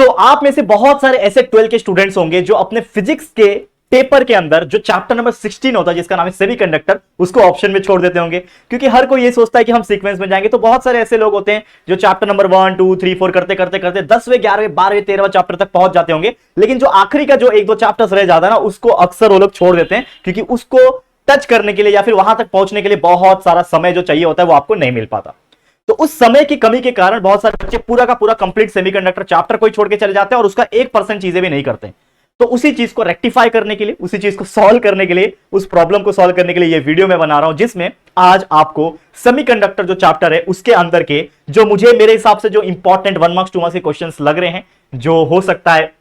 आप में से बहुत सारे ऐसे 12 के स्टूडेंट्स होंगे जो अपने फिजिक्स के पेपर के अंदर जो चैप्टर नंबर 16 होता है जिसका नाम है सेमीकंडक्टर, उसको ऑप्शन में छोड़ देते होंगे, क्योंकि हर कोई ये सोचता है कि हम सीक्वेंस में जाएंगे। तो बहुत सारे ऐसे लोग होते हैं जो चैप्टर नंबर 1 2 3 4 करते करते करते 10वें 11वें 12वें 13वें चैप्टर तक पहुंच जाते होंगे, लेकिन जो आखिरी का जो एक दो चैप्टर्स रह जाता है ना, उसको अक्सर वो लोग छोड़ देते हैं, क्योंकि उसको टच करने के लिए या फिर वहां तक पहुंचने के लिए बहुत सारा समय जो चाहिए होता है वो आपको नहीं मिल पाता। तो उस समय की कमी के कारण बहुत सारे बच्चे पूरा का पूरा कंप्लीट सेमीकंडक्टर चैप्टर कोई छोड़ के चले जाते हैं और उसका 1% चीजें भी नहीं करते। तो उसी चीज को रेक्टिफाई करने के लिए, उसी चीज को सॉल्व करने के लिए, उस प्रॉब्लम को सॉल्व करने के लिए ये वीडियो मैं बना रहा हूं, जिसमें आज आपको सेमीकंडक्टर जो चैप्टर है उसके अंदर के जो मुझे मेरे हिसाब से जो इंपॉर्टेंट 1 मार्क्स 2 मार्क्स के क्वेश्चंस लग रहे हैं, जो हो सकता है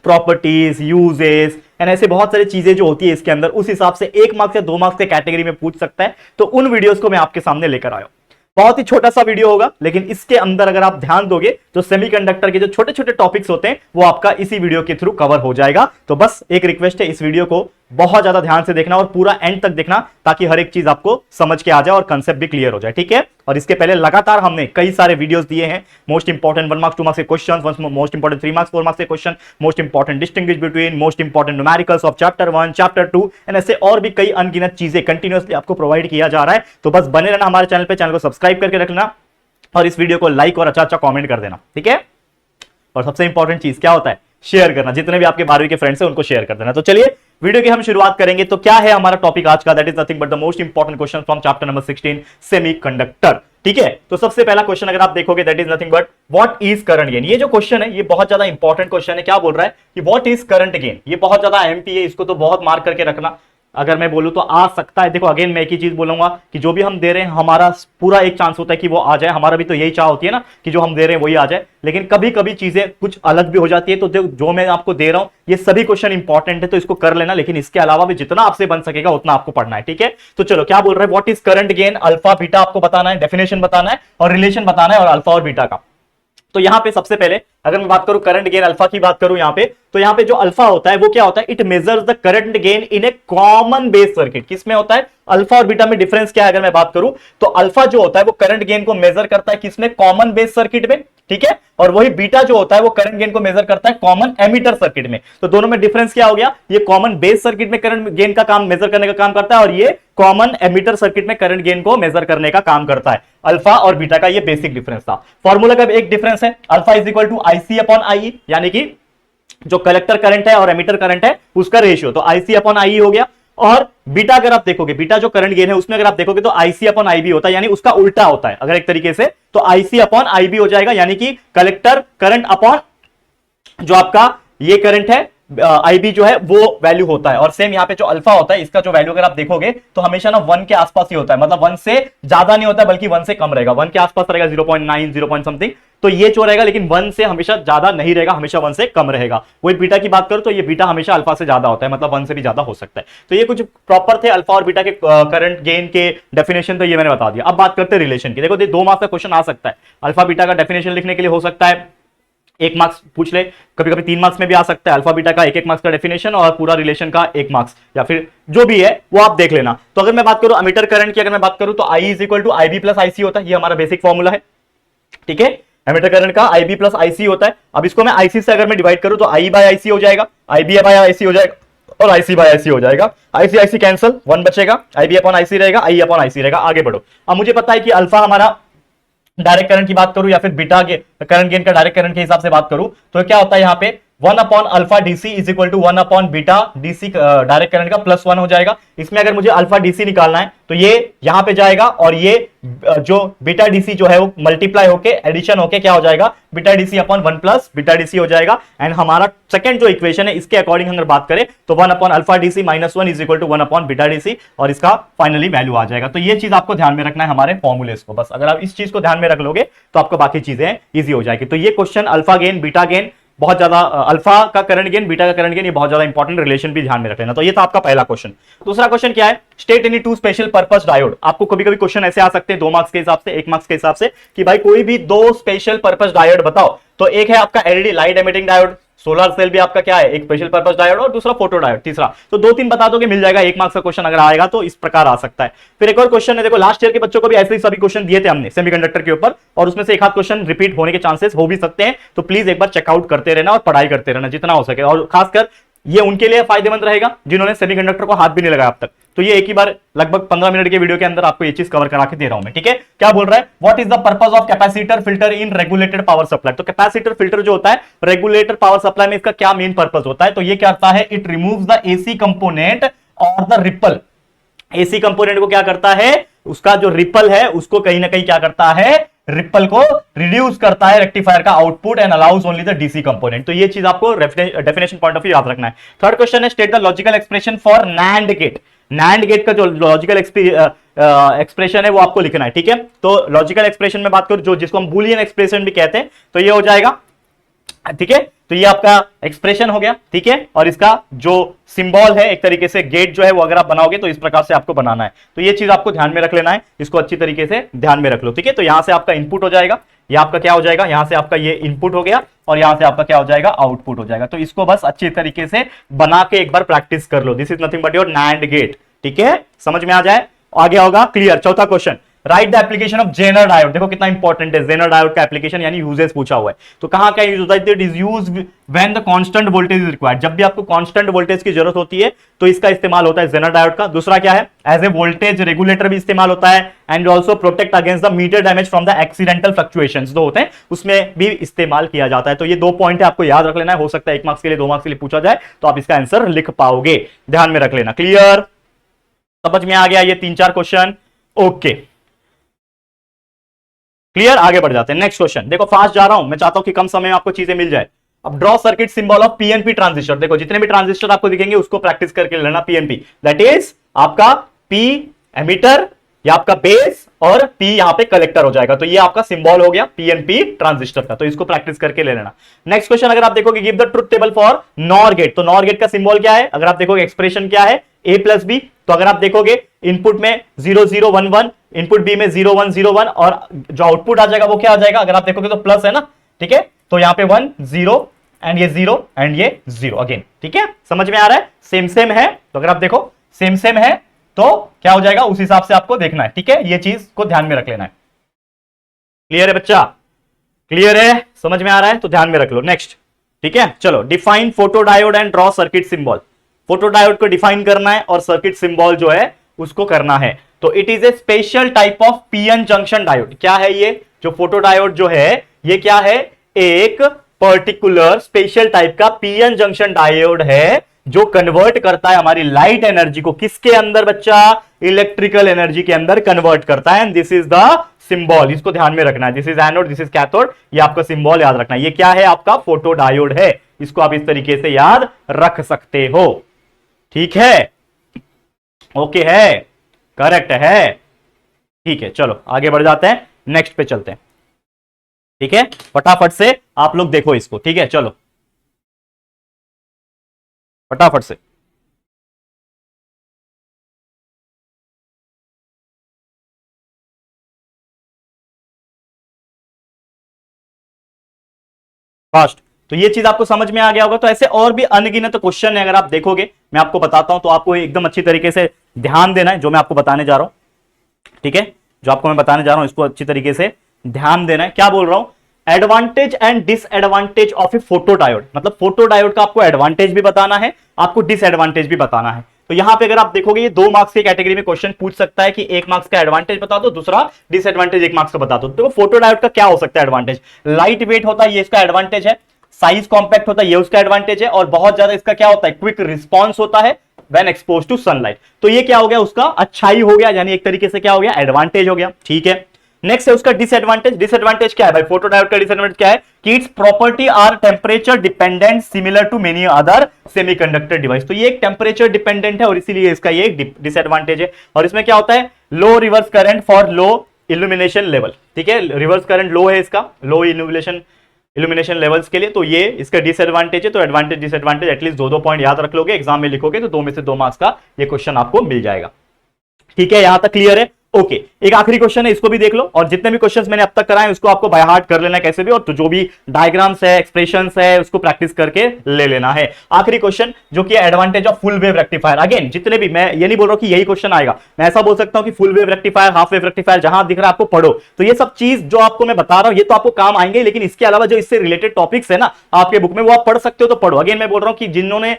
प्रॉपर्टीज, यूजेस एंड ऐसे बहुत सारी चीजें जो होती है इसके अंदर, उस हिसाब से 1 मार्क्स या 2 मार्क्स के कैटेगरी में पूछ सकता है। तो उन वीडियोस को मैं आपके सामने लेकर आया हूं। बहुत ही छोटा सा वीडियो होगा, लेकिन इसके अंदर अगर आप ध्यान दोगे तो सेमीकंडक्टर के जो छोटे छोटे टॉपिक्स होते हैं वो आपका इसी वीडियो के थ्रू कवर हो जाएगा। तो बस एक रिक्वेस्ट है, इस वीडियो को बहुत ज्यादा ध्यान से देखना और पूरा एंड तक देखना, ताकि हर एक चीज आपको समझ के आ जाए और कंसेप्ट भी क्लियर हो जाए, ठीक है। और इसके पहले लगातार हमने कई सारे वीडियोस दिए हैं, मोस्ट इंपॉर्टेंट 1 मार्क्स 2 मार्क्स के questions, most important 3 marks 4 marks के question, most important distinguish between, most important numericals of chapter 1 chapter 2 and ऐसे और भी कई अनगिनत चीजें कंटिन्यूअसली आपको प्रोवाइड किया जा रहा है। तो बस बने रहना हमारे चैनल पे, चैनल को सब्सक्राइब करके रखना और इस वीडियो को लाइक और अच्छा अच्छा कमेंट कर देना, ठीक है। और सबसे इंपॉर्टेंट चीज क्या होता है, शेयर करना, जितने भी आपके 12वीं के फ्रेंड्स हैं उनको शेयर कर देना। तो चलिए वीडियो की हम शुरुआत करेंगे। तो क्या है हमारा टॉपिक आज का, that is nothing but the most important question from chapter number 16 semiconductor, ठीक है। तो सबसे पहला क्वेश्चन अगर आप देखोगे, that is nothing but what is current gain. ये जो क्वेश्चन है ये बहुत ज्यादा इंपॉर्टेंट क्वेश्चन है। क्या बोल रहा है कि व्हाट इज करंट गेन, ये बहुत ज्यादा एमपी है, इसको तो बहुत मार्क करके रखना। अगर मैं बोलूं तो आ सकता है, देखो अगेन मैं एक ही चीज बोलूंगा कि जो भी हम दे रहे हैं हमारा पूरा एक चांस होता है कि वो आ जाए, हमारा भी तो यही चाह होती है ना कि जो हम दे रहे हैं वही आ जाए, लेकिन कभी कभी चीजें कुछ अलग भी हो जाती है। तो जो मैं आपको दे रहा हूं ये सभी क्वेश्चन इंपॉर्टेंट है, तो इसको कर लेना, लेकिन इसके अलावा भी जितना आपसे बन सकेगा उतना आपको पढ़ना है, ठीक है। तो चलो क्या बोल रहे हैं, what is current gain, alpha beta आपको बताना है, डेफिनेशन बताना है और रिलेशन बताना है और अल्फा और बीटा का। तो यहां पे सबसे पहले अगर मैं बात करूं करंट गेन अल्फा की बात करूं यहां पे, तो यहां पे जो अल्फा होता है वो क्या होता है, it measures the current gain in A common base circuit. किसमें होता है, अल्फा और बीटा में डिफरेंस क्या है अगर मैं बात करूं तो अल्फा जो होता है वो करंट गेन को मेजर करता है किसमें, कॉमन बेस सर्किट में, ठीक है। और वही बीटा जो होता है वो करंट गेन को मेजर करता है कॉमन एमीटर सर्किट में। तो दोनों में डिफरेंस क्या हो गया, ये कॉमन बेस सर्किट में करंट गेन का काम मेजर करने का काम करता है और ये कॉमन एमीटर सर्किट में करंट गेन को मेजर करने का काम करता है। अल्फा और बीटा का ये बेसिक डिफरेंस था। फॉर्मूला का एक डिफरेंस है, alpha is equal to IC upon I, यानी कि जो कलेक्टर करंट है और एमीटर करंट है उसका रेशियो, तो आईसी अपॉन आई हो गया। और बीटा अगर आप देखोगे, बीटा जो करंट गेन है उसमें अगर आप देखोगे तो आईसी अपॉन आईबी होता है, यानी उसका उल्टा होता है अगर एक तरीके से, तो आईसी अपॉन आईबी हो जाएगा, यानी कि कलेक्टर करंट अपॉन जो आपका ये करंट है आईबी जो है वो वैल्यू होता है। और सेम यहाँ पे जो अल्फा होता है इसका जो वैल्यू अगर आप देखोगे तो हमेशा ना 1 के आसपास ही होता है, मतलब 1 से ज्यादा नहीं होता है बल्कि 1 से कम रहेगा, 1 के आसपास रहेगा 0.9 0 समथिंग, तो ये जो रहेगा, लेकिन 1 से हमेशा ज्यादा नहीं रहेगा, हमेशा 1 से कम रहेगा। वही बीटा की बात करूं तो ये बीटा हमेशा अल्फा से ज्यादा होता है, मतलब 1 से भी ज्यादा हो सकता है। तो ये कुछ प्रॉपर थे अल्फा और बीटा के करंट गेन के डेफिनेशन, तो ये मैंने बता दिया। अब बात करते हैं रिलेशन की। देखो 2 मार्क्स का क्वेश्चन आ सकता है, अल्फा बीटा का डेफिनेशन लिखने के लिए हो सकता है 1 मार्क्स पूछ ले, कभी कभी 3 मार्क्स में भी आ सकता है, अल्फा बीटा का 1 मार्क्स का डेफिनेशन और पूरा रिलेशन का 1 मार्क्स, या फिर जो भी है वो आप देख लेना। तो अगर मैं बात करूं एमीटर करंट की, अगर मैं बात करूं तो I is equal to IB plus IC होता है, ये हमारा बेसिक फॉर्मूला है, ठीक है। एमीटर करंट का आईबी प्लस आईसी होता है। अब इसको मैं आईसी से अगर मैं डिवाइड करूं तो आई बाय आईसी हो जाएगा, आईबी बाय आईसी हो जाएगा और आईसी बाय आईसी हो जाएगा। आईसी आईसी कैंसिल, 1 बचेगा, आईबी अपॉन आईसी रहेगा, आई अपॉन आईसी रहेगा। आगे बढ़ो। अब मुझे पता है कि अल्फा हमारा डायरेक्ट करंट की बात करूं या फिर बीटा के करंट गेन का डायरेक्ट करंट के हिसाब से बात करूं तो क्या होता है यहाँ पे 1 upon alpha DC is equal to 1 upon beta DC direct current का प्लस 1 हो जाएगा। इसमें अगर मुझे अल्फा डीसी निकालना है तो ये यहां पे जाएगा और ये जो बीटा डीसी जो है वो मल्टीप्लाई होके एडिशन होके क्या हो जाएगा, beta DC upon 1 plus beta DC हो जाएगा। एंड हमारा सेकंड जो इक्वेशन है इसके अकॉर्डिंग अगर बात करें तो 1 upon alpha DC minus 1 is equal to 1 upon beta DC और इसका फाइनली वैल्यू आ जाएगा। तो ये चीज आपको ध्यान में रखना है हमारे फॉर्मूलेस को, बस अगर आप इस चीज को ध्यान में रख लोगे तो आपको बाकी चीजें इजी हो जाएगी। तो ये question alpha gain beta gain बहुत ज्यादा, अल्फा का करंट गेन बीटा का करंट गेन, ये बहुत ज्यादा इंपॉर्टेंट रिलेशन भी ध्यान में रख लेना। तो ये था आपका पहला क्वेश्चन। दूसरा क्वेश्चन क्या है, state any 2 special purpose diode. आपको कभी कभी क्वेश्चन ऐसे आ सकते हैं 2 मार्क्स के हिसाब से, 1 मार्क्स के हिसाब से, कि भाई कोई भी 2 स्पेशल पर्पस डायोड बताओ। तो एक है आपका LED light emitting diode, solar cell भी आपका क्या है, एक स्पेशल पर्पस डायोड और दूसरा फोटो डायोड तीसरा। तो 2-3 बता दोगे मिल जाएगा, 1 मार्क्स का क्वेश्चन अगर आएगा तो इस प्रकार आ सकता है। फिर एक और क्वेश्चन है, देखो लास्ट ईयर के बच्चों को भी ऐसे ही सभी क्वेश्चन दिए थे हमने सेमीकंडक्टर के ऊपर, और उसमें से एक आध क्वेश्चन रिपीट होने के चांसेस हो भी सकते हैं। तो प्लीज एक बार चेकआउट करते रहना और पढ़ाई करते रहना जितना हो सके, और खासकर ये उनके लिए फायदेमंद रहेगा जिन्होंने सेमीकंडक्टर को हाथ भी नहीं लगाया अब तक। तो ये एक ही बार लगभग 15 मिनट के वीडियो के अंदर आपको ये चीज कवर करा के दे रहा हूं मैं, ठीक है। क्या बोल रहा है, what is the purpose of capacitor filter in regulated power supply. तो कैपेसिटर फिल्टर जो होता है रेगुलेटेड पावर सप्लाई में, इसका क्या मेन पर्पस होता है, तो ये क्या करता है, it removes the AC component और द रिपल। एसी कंपोनेंट को क्या करता है, उसका जो रिपल है उसको कहीं ना कहीं क्या करता है, रिपल को रिड्यूस करता है रेक्टिफायर का output and allows only the DC component. तो ये चीज आपको डेफिनेशन पॉइंट ऑफ व्यू याद रखना है। थर्ड क्वेश्चन है, state the logical expression for NAND gate. NAND gate का जो लॉजिकल एक्सप्रेशन है वो आपको लिखना है, ठीक है। तो लॉजिकल एक्सप्रेशन में बात करूं जो जिसको हम बूलियन एक्सप्रेशन भी कहते हैं, तो ये हो जाएगा, ठीक है। तो ये आपका एक्सप्रेशन हो गया, ठीक है। और इसका जो सिंबल है एक तरीके से गेट जो है वो अगर आप बनाओगे तो इस प्रकार से आपको बनाना है। तो ये चीज आपको ध्यान में रख लेना है, इसको अच्छी तरीके से ध्यान में रख लो, ठीक है। तो यहां से आपका इनपुट हो जाएगा, ये आपका क्या हो जाएगा, यहां से आपका ये इनपुट हो गया और यहां से आपका क्या हो जाएगा, आउटपुट हो जाएगा। तो इसको बस अच्छी तरीके से बना के एक बार प्रैक्टिस कर लो। This is nothing but your NAND gate, ठीक है, समझ में आ जाए, आगे होगा क्लियर। चौथा question, write the application of Zener diode. देखो कितना इंपॉर्टेंट है जेनर डायोड का एप्लीकेशन, यानी यूजेस पूछा हुआ है। तो कहां क्या यूज होता है, it is used when the constant voltage is required. जब भी आपको कांस्टेंट वोल्टेज की जरूरत होती है तो इसका इस्तेमाल होता है जेनर डायोड का। दूसरा क्या है, एज ए वोल्टेज रेगुलेटर भी इस्तेमाल होता है, and also protect against the meter damage from the accidental fluctuations जो होते हैं उसमें भी इस्तेमाल किया जाता है। तो ये 2 पॉइंट है, आपको याद रख लेना है। हो सकता है 1 मार्क्स के लिए 2 मार्क्स के लिए पूछा जाए तो आप इसका आंसर लिख पाओगे, ध्यान में रख लेना। क्लियर, समझ में आ गया ये 3-4 क्वेश्चन, ओके क्लियर। आगे बढ़ जाते हैं, नेक्स्ट क्वेश्चन। देखो फास्ट जा रहा हूं, मैं चाहता हूं कि कम समय में आपको चीजें मिल जाए। अब draw circuit symbol of PNP transistor. देखो जितने भी ट्रांजिस्टर आपको दिखेंगे उसको प्रैक्टिस करके लेना। पीएनपी दैट इज आपका पी एमिटर या आपका बेस और पी यहां पे कलेक्टर हो जाएगा। तो ये आपका सिंबल हो गया पीएनपी ट्रांजिस्टर का, तो इसको प्रैक्टिस करके ले लेना। नेक्स्ट क्वेश्चन अगर आप देखोगे, give the truth table for NOR gate. तो नॉर गेट का सिंबल क्या है, अगर आप देखोगे एक्सप्रेशन क्या है, ए प्लस बी। तो अगर आप देखोगे इनपुट में 0 0 1 1, इनपुट बी में 0 1 0 1, और जो आउटपुट आ जाएगा वो क्या आ जाएगा, अगर आप देखोगे तो प्लस है ना, ठीक है। तो यहां पे 1 0 एंड ये 0 एंड ये 0 अगेन, ठीक है, समझ में आ रहा है, सेम सेम है। तो अगर आप देखो सेम सेम है तो क्या हो जाएगा, उस हिसाब से आपको देखना है, ठीक है। ये चीज को ध्यान में रख लेना है। क्लियर है बच्चा, क्लियर है, समझ में आ रहा है तो ध्यान में रख लो। नेक्स्ट, ठीक है, चलो define photo diode and draw circuit symbol. Photo diode को डिफाइन करना है और सर्किट सिंबल जो है उसको करना है। तो it is a special type of PN junction diode. क्या है ये जो फोटो डायोड जो है, ये क्या है, एक पर्टिकुलर स्पेशल टाइप का पीएन जंक्शन डायोड है जो कन्वर्ट करता है हमारी लाइट एनर्जी को किसके अंदर बच्चा, इलेक्ट्रिकल एनर्जी के अंदर कन्वर्ट करता है। दिस इज द सिंबल, इसको ध्यान में रखना है। This is anode, this is cathode, ये आपका सिंबल याद रखना है। ये क्या है, आपका फोटो डायोड है, इसको आप इस तरीके से याद रख सकते हो, ठीक है, ओके है, करेक्ट है, ठीक है। चलो आगे बढ़ जाते हैं, नेक्स्ट पे चलते हैं, ठीक है। फटाफट से आप लोग देखो इसको, ठीक है, चलो फटाफट से। फास्ट, तो ये चीज आपको समझ में आ गया होगा। तो ऐसे और भी अनगिनत क्वेश्चन है, अगर आप देखोगे मैं आपको बताता हूं तो आपको एकदम अच्छी तरीके से ध्यान देना है जो मैं आपको बताने जा रहा हूं, ठीक है। जो आपको मैं बताने जा रहा हूं इसको अच्छी तरीके से ध्यान देना है। क्या बोल रहा हूं, advantage and disadvantage of A photo diode. मतलब फोटो डायोड का आपको एडवांटेज भी बताना है, आपको डिसएडवांटेज भी बताना है। तो यहां पे अगर आप देखोगे ये 2 मार्क्स की कैटेगरी में क्वेश्चन पूछ सकता है कि 1 मार्क्स का एडवांटेज बता दो, दूसरा डिसएडवांटेज 1 मार्क्स का बता दो। तो फोटो डायोड का क्या हो सकता है एडवांटेज, लाइट वेट होता है, ये इसका एडवांटेज है। साइज कॉम्पैक्ट होता है, ये उसका एडवांटेज है। और बहुत ज्यादा इसका क्या होता है, क्विक रिस्पॉन्स होता है व्हेन एक्सपोज टू सनलाइट। तो ये क्या हो गया, उसका अच्छाई हो गया, यानी एक तरीके से क्या हो गया, एडवांटेज हो गया, ठीक है। नेक्स्ट है उसका डिसएडवांटेज। डिसएडवांटेज क्या है भाई, फोटो डायोड का डिसएडवांटेज क्या है कि its property are temperature dependent similar to many other semiconductor device. तो ये एक टेम्परेचर डिपेंडेंट है और इसीलिए इसका ये एक डिसएडवांटेज है। और इसमें क्या होता है, low reverse current for low illumination level, ठीक है, रिवर्स करंट लो है इसका, लो इल्यूमिनेशन लेवल्स के लिए। तो ये इसका डिसएडवांटेज है। तो एडवांटेज डिसएडवांटेज एटलीस्ट 2-2 पॉइंट याद रख लोगे, एग्जाम में लिखोगे तो 2 में से 2 मार्क्स का ये क्वेश्चन आपको मिल जाएगा, ठीक है, यहां तक क्लियर है, ओके, एक आखिरी क्वेश्चन है, इसको भी देख लो, और जितने भी क्वेश्चंस मैंने अब तक कराए उसको आपको बाय हार्ट कर लेना है कैसे भी, और तो जो भी डायग्राम्स है, एक्सप्रेशंस है, उसको प्रैक्टिस करके ले लेना है। आखिरी क्वेश्चन जो कि advantage of full wave rectifier. Again जितने भी, मैं ये नहीं बोल रहा हूं कि यही क्वेश्चन आएगा, मैं ऐसा बोल सकता हूं कि full wave rectifier, half wave rectifier, जहां दिख रहा है आपको पढ़ो। तो ये सब चीज जो आपको मैं बता रहा हूं ये तो आपको काम आएंगे, लेकिन इसके अलावा जो इससे रिलेटेड टॉपिक्स है ना आपके बुक में, वो आप पढ़ सकते हो तो पढ़ो। अगेन मैं बोल रहा हूं कि जिन्होंने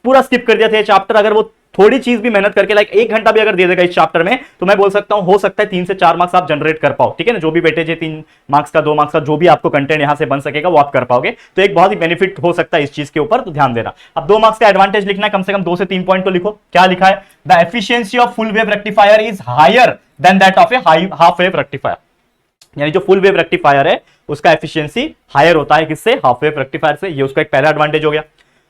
पूरा स्किप कर दिया था चैप्टर, अगर वो थोड़ी चीज भी मेहनत करके लाइक 1 घंटा भी अगर दे देगा इस चैप्टर में, तो मैं बोल सकता हूं हो सकता है 3 से 4 मार्क्स आप जनरेट कर पाओ। ठीक है ना, जो भी बेटे 3 मार्क्स का, 2 मार्क्स का जो भी आपको कंटेंट यहां से बन सकेगा वो आप कर पाओगे। तो एक बहुत ही बेनिफिट हो सकता है इस चीज के ऊपर, तो ध्यान देना। अब 2 मार्क्स का एडवांटेज लिखना है, कम से कम 2 से 3 पॉइंट तो लिखो। क्या लिखा है? The efficiency of full wave rectifier is higher than that of a half wave rectifier. यानी जो फुल वेव रेक्टिफायर है उसका एफिशिएंसी हायर होता है किससे? हाफ वेव रेक्टिफायर से। ये उसका एक पहला एडवांटेज हो गया।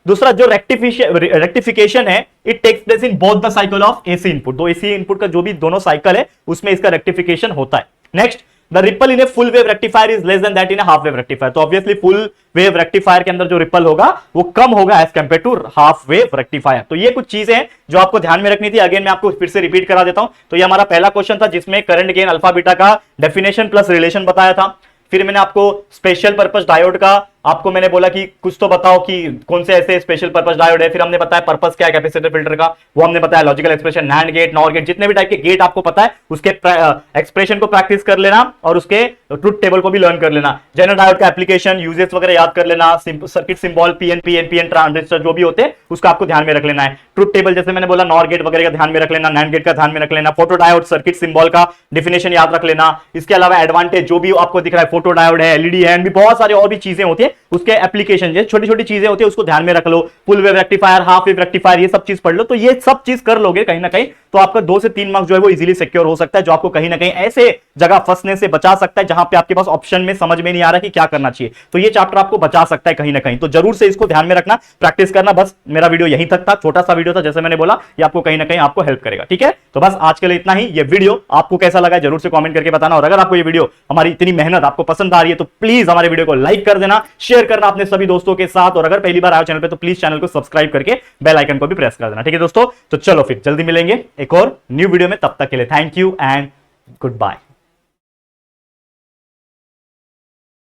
दूसरा जो रेक्टिफिकेशन है, it takes place in both the cycle of AC input. दो एसी इनपुट का जो भी दोनों साइकिल है उसमें इसका रेक्टिफिकेशन होता है। Next, the ripple in a full wave rectifier is less than that in a half wave rectifier. तो ऑब्वियसली फुल वेव रेक्टिफायर के अंदर जो रिपल होगा वो कम होगा as compared to half wave rectifier. तो ये कुछ चीजें हैं जो आपको ध्यान में रखनी थी। अगेन मैं आपको फिर से रिपीट करा देता हूं। तो ये हमारा पहला क्वेश्चन था जिसमें करंट गेन अल्फा बीटा का डेफिनेशन प्लस रिलेशन बताया था। फिर मैंने आपको स्पेशल पर्पस डायोड का आपको मैंने बोला कि कुछ तो बताओ कि कौन से ऐसे स्पेशल पर्पस डायोड है। फिर हमने बताया पर्पस क्या है कैपेसिटर फिल्टर का, वो हमने बताया। Logical expression, NAND gate, NOR gate, जितने भी टाइप के गेट आपको पता है उसके एक्सप्रेशन को प्रैक्टिस कर लेना और उसके ट्रुथ टेबल को भी लर्न कर लेना। जेनर डायोड का एप्लीकेशन, यूजेस वगैरह याद कर लेना। Circuit symbol, PNP, NPN transistor जो भी होते हैं उसका आपको ध्यान में रख लेना है। ट्रुथ टेबल जैसे मैंने बोला, नॉर गेट वगैरह का ध्यान में रख लेना, नैंड गेट का ध्यान में रख लेना। फोटो डायोड, सर्किट सिंबल का डिफिनेशन याद रख लेना। इसके अलावा एडवांटेज जो भी आपको दिख रहा है, फोटो डायोड है, एलईडी है, बहुत सारी और भी चीजें होती है उसके एप्लीकेशन, छोटी छोटी चीजें होती है उसको ध्यान में रख लो। Full wave rectifier, half wave rectifier, ये सब चीज पढ़ लो। तो ये सब चीज कर लोगे कहीं ना कहीं तो आपका 2 से 3 मार्क्स जो है वो इजीली सिक्योर हो सकता है, जो आपको कहीं ना कहीं ऐसे जगह फंसने से बचा सकता है जहां पे आपके पास ऑप्शन में समझ में नहीं आ रहा कि क्या करना चाहिए। तो ये चैप्टर आपको बचा सकता है कहीं ना कहीं। तो जरूर से इसको ध्यान में रखना, प्रैक्टिस करना। बस मेरा वीडियो यहीं तक था, छोटा सा वीडियो था, जैसे मैंने बोला ये आपको कहीं ना कहीं आपको हेल्प करेगा। ठीक है, तो बस आज के लिए इतना ही। ये वीडियो आपको कैसा लगा जरूर से कमेंट करके बताना, और अगर आपको ये वीडियो, हमारी इतनी मेहनत आपको पसंद आ रही है तो प्लीज हमारे वीडियो को लाइक कर देना, शेयर करना अपने सभी दोस्तों के साथ, और अगर पहली बार आए चैनल पे तो प्लीज चैनल को सब्सक्राइब करके बेल आइकन को भी प्रेस कर देना। ठीक है दोस्तों, तो चलो फिर जल्दी मिलेंगे एक और न्यू वीडियो में। तब तक के लिए thank you and good bye.